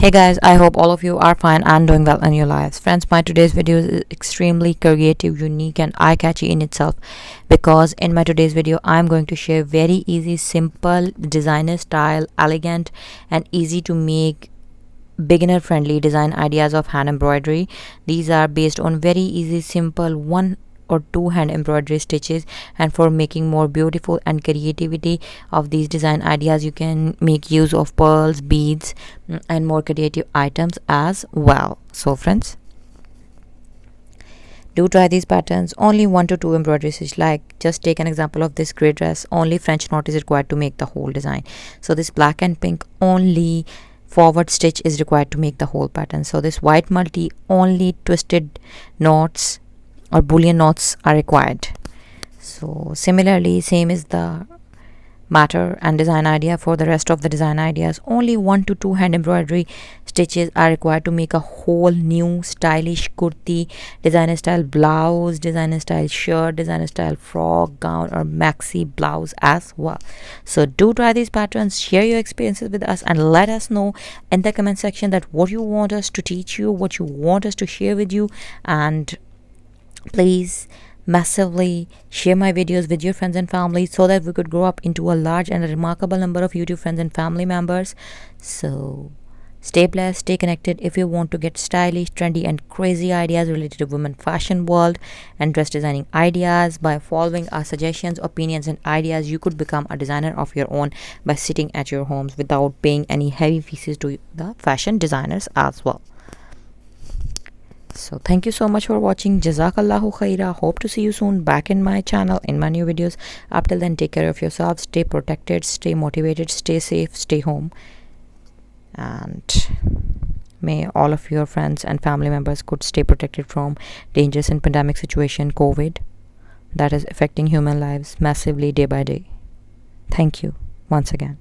Hey guys, I hope all of you are fine and doing well in your lives. Friends, my today's video is extremely creative, unique and eye-catchy in itself because in my today's video I'm going to share very easy, simple, designer style, elegant and easy to make beginner friendly design ideas of hand embroidery. These are based on very easy, simple one or two hand embroidery stitches, and for making more beautiful and creativity of these design ideas you can make use of pearls, beads and more creative items as well. So friends, do try these patterns. Only 1 to 2 embroidery stitch. Like, just take an example of this gray dress. Only French knot is required to make the whole design. So this black and pink, only forward stitch is required to make the whole pattern. So this white multi, only twisted knots or boolean knots are required. So similarly, same is the matter and design idea for the rest of the design ideas. Only 1 to 2 hand embroidery stitches are required to make a whole new stylish kurti, designer style blouse, designer style shirt, designer style frock, gown or maxi blouse as well. So do try these patterns, share your experiences with us and let us know in the comment section that what you want us to teach you, what you want us to share with you, and please massively share my videos with your friends and family so that we could grow up into a large and a remarkable number of YouTube friends and family members. So stay blessed, stay connected. If you want to get stylish, trendy and crazy ideas related to women fashion world and dress designing ideas, by following our suggestions, opinions and ideas, you could become a designer of your own by sitting at your homes without paying any heavy fees to the fashion designers as well. So thank you so much for watching. Jazakallahu khaira. Hope to see you soon back in my channel in my new videos. Up till then, take care of yourselves, stay protected, stay motivated, stay safe, stay home, and may all of your friends and family members could stay protected from dangerous and pandemic situation COVID that is affecting human lives massively day by day. Thank you once again.